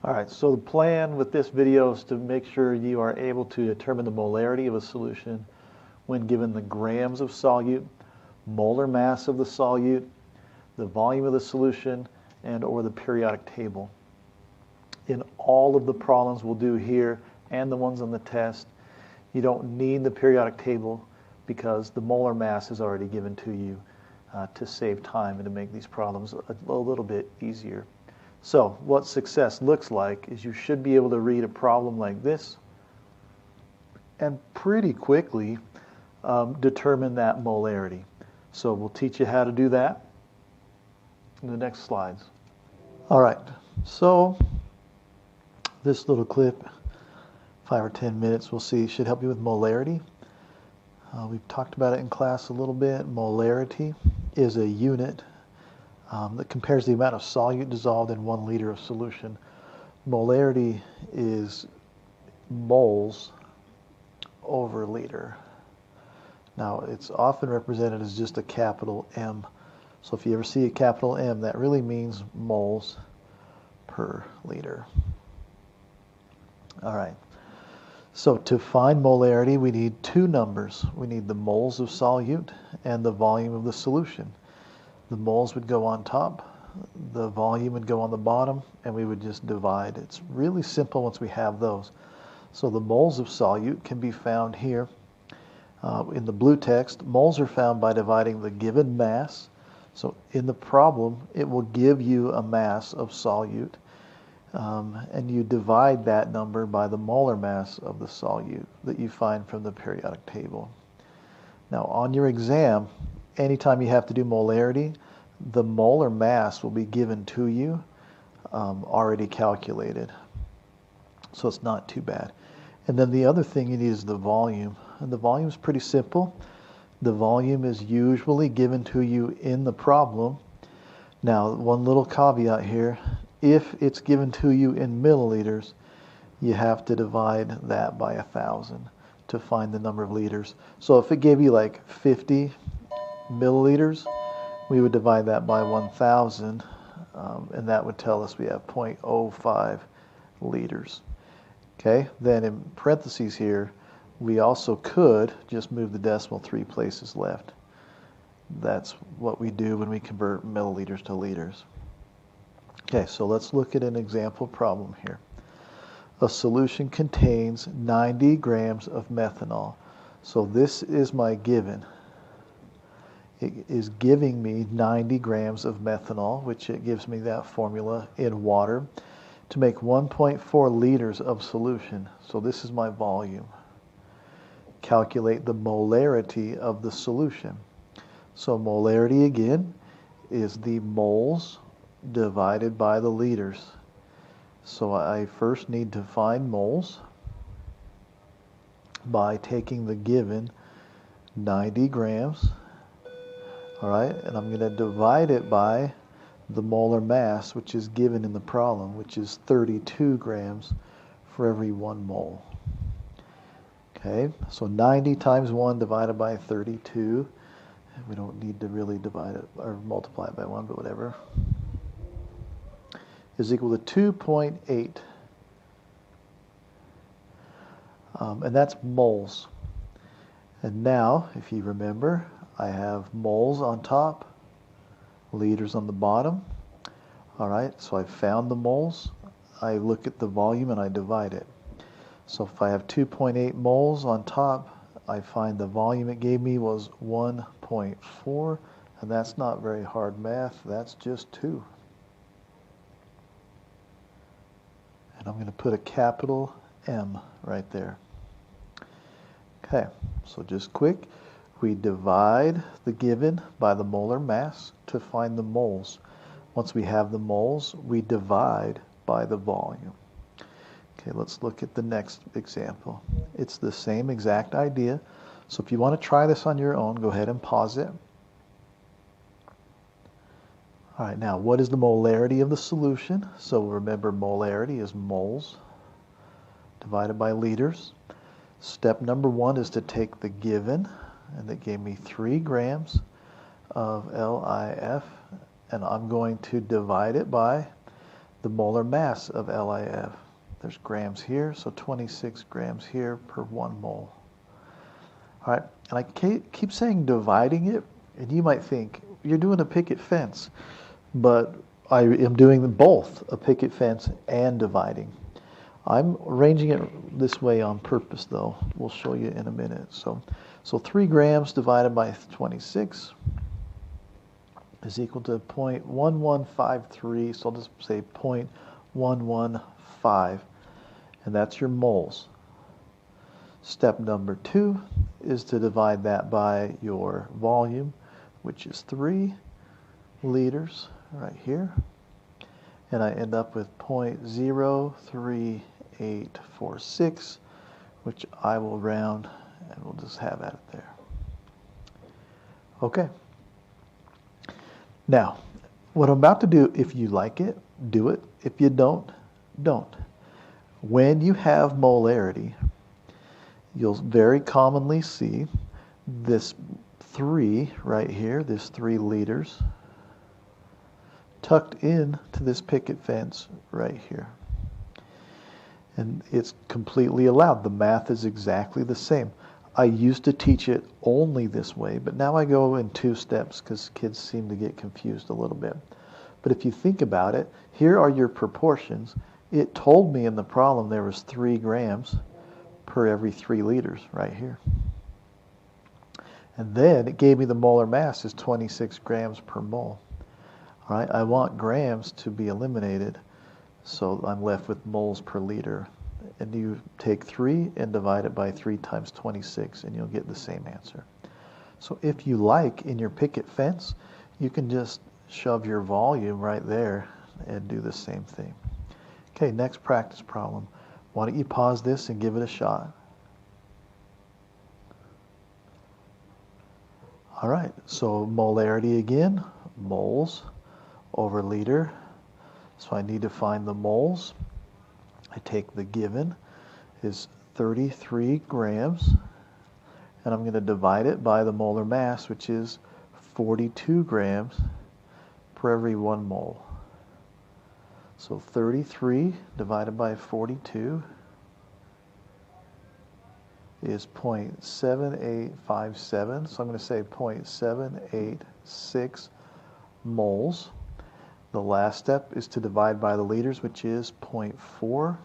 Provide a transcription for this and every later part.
All right, so the plan with this video is to make sure you are able to determine the molarity of a solution when given the grams of solute, molar mass of the solute, the volume of the solution, and or the periodic table. In all of the problems we'll do here and the ones on the test, you don't need the periodic table because the molar mass is already given to you to save time and to make these problems a little bit easier. So what success looks like is you should be able to read a problem like this and pretty quickly determine that molarity. So we'll teach you how to do that in the next slides. All right, so this little clip, 5 or 10 minutes, we'll see, should help you with molarity. We've talked about it in class a little bit. Molarity is a unit that compares the amount of solute dissolved in 1 liter of solution. Molarity is moles over liter. Now, it's often represented as just a capital M. So if you ever see a capital M, that really means moles per liter. All right. So to find molarity, we need 2 numbers. We need the moles of solute and the volume of the solution. The moles would go on top, the volume would go on the bottom, and we would just divide. It's really simple once we have those. So the moles of solute can be found here. In the blue text, moles are found by dividing the given mass. So in the problem, it will give you a mass of solute, and you divide that number by the molar mass of the solute that you find from the periodic table. Now on your exam, anytime you have to do molarity, the molar mass will be given to you already calculated. So it's not too bad. And then the other thing you need is the volume. And the volume is pretty simple. The volume is usually given to you in the problem. Now, one little caveat here. If it's given to you in milliliters, you have to divide that by 1,000 to find the number of liters. So if it gave you like 50 milliliters, we would divide that by 1,000, and that would tell us we have 0.05 liters. Okay, then in parentheses here, we also could just move the decimal 3 places left. That's what we do when we convert milliliters to liters. Okay, so let's look at an example problem here. A solution contains 90 grams of methanol. So this is my given. It is giving me 90 grams of methanol, which it gives me that formula in water, to make 1.4 liters of solution. So this is my volume. Calculate the molarity of the solution. So molarity again is the moles divided by the liters. So I first need to find moles by taking the given 90 grams. All right, and I'm going to divide it by the molar mass, which is given in the problem, which is 32 grams for every 1 mole. Okay, so 90 times 1 divided by 32. We don't need to really divide it or multiply it by 1, but whatever. Is equal to 2.8. And that's moles. And now, if you remember, I have moles on top, liters on the bottom. All right, so I found the moles. I look at the volume and I divide it. So if I have 2.8 moles on top, I find the volume it gave me was 1.4, and that's not very hard math. That's just 2. And I'm going to put a capital M right there. Okay, so just quick. We divide the given by the molar mass to find the moles. Once we have the moles, we divide by the volume. Okay, let's look at the next example. It's the same exact idea. So if you want to try this on your own, go ahead and pause it. All right, now what is the molarity of the solution? So remember, molarity is moles divided by liters. Step number 1 is to take the given, and that gave me 3 grams of LiF, and I'm going to divide it by the molar mass of LiF. There's grams here, so 26 grams here per 1 mole. All right, and I keep saying dividing it, and you might think, you're doing a picket fence, but I am doing both, a picket fence and dividing. I'm arranging it this way on purpose, though. We'll show you in a minute. So 3 grams divided by 26 is equal to 0.1153, so I'll just say 0.115, and that's your moles. Step number 2 is to divide that by your volume, which is 3 liters right here, and I end up with 0.03846, which I will round, and we'll just have that there. Okay. Now, what I'm about to do, if you like it, do it. If you don't, don't. When you have molarity, you'll very commonly see this 3 right here, this 3 liters, tucked in to this picket fence right here. And it's completely allowed. The math is exactly the same. I used to teach it only this way, but now I go in 2 steps because kids seem to get confused a little bit. But if you think about it, here are your proportions. It told me in the problem there was 3 grams per every 3 liters right here. And then it gave me the molar mass is 26 grams per mole. All right, I want grams to be eliminated, so I'm left with moles per liter. And you take 3 and divide it by 3 times 26, and you'll get the same answer. So if you like, in your picket fence, you can just shove your volume right there and do the same thing. Okay, next practice problem. Why don't you pause this and give it a shot? All right, so molarity again, moles over liter. So I need to find the moles. I take the given is 33 grams, and I'm going to divide it by the molar mass, which is 42 grams per every 1 mole. So 33 divided by 42 is 0.7857, so I'm going to say 0.786 moles. The last step is to divide by the liters, which is 0.4,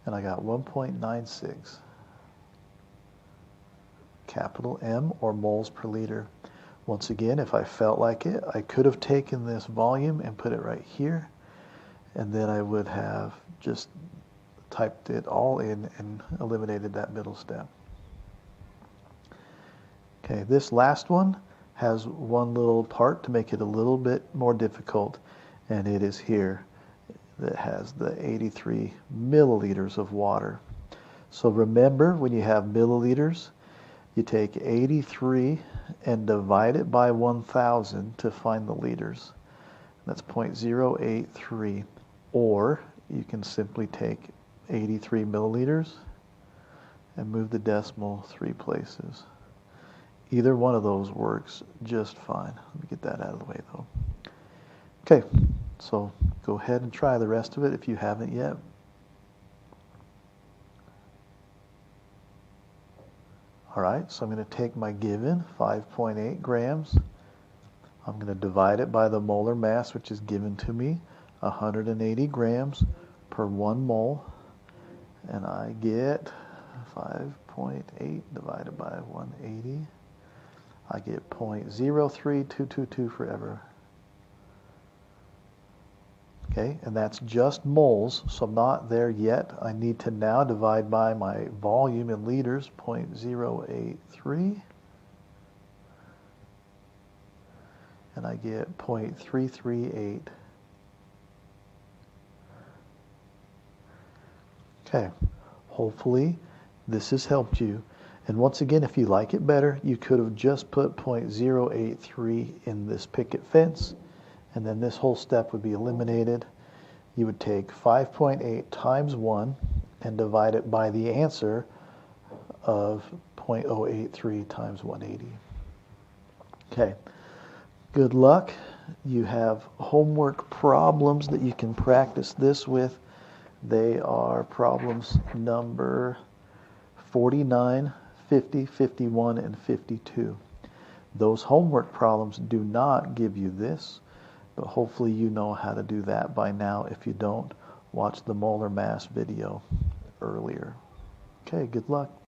and I got 1.96. Capital M, or moles per liter. Once again, if I felt like it, I could have taken this volume and put it right here, and then I would have just typed it all in and eliminated that middle step. Okay, this last one has one little part to make it a little bit more difficult, and it is here that has the 83 milliliters of water. So remember, when you have milliliters, you take 83 and divide it by 1,000 to find the liters. That's 0.083, or you can simply take 83 milliliters and move the decimal 3 places. Either one of those works just fine. Let me get that out of the way, though. Okay, so go ahead and try the rest of it if you haven't yet. All right, so I'm going to take my given, 5.8 grams. I'm going to divide it by the molar mass, which is given to me, 180 grams per 1 mole. And I get 5.8 divided by 180. I get 0.03222 forever. Okay, and that's just moles, so I'm not there yet. I need to now divide by my volume in liters, 0.083. And I get 0.338. Okay, hopefully this has helped you. And once again, if you like it better, you could have just put 0.083 in this picket fence, and then this whole step would be eliminated. You would take 5.8 times 1 and divide it by the answer of 0.083 times 180. Okay, good luck, You have homework problems that you can practice this with. They are problems number 49, 50, 51, and 52. Those homework problems do not give you this, but hopefully you know how to do that by now. If you don't, watch the molar mass video earlier. Okay, good luck.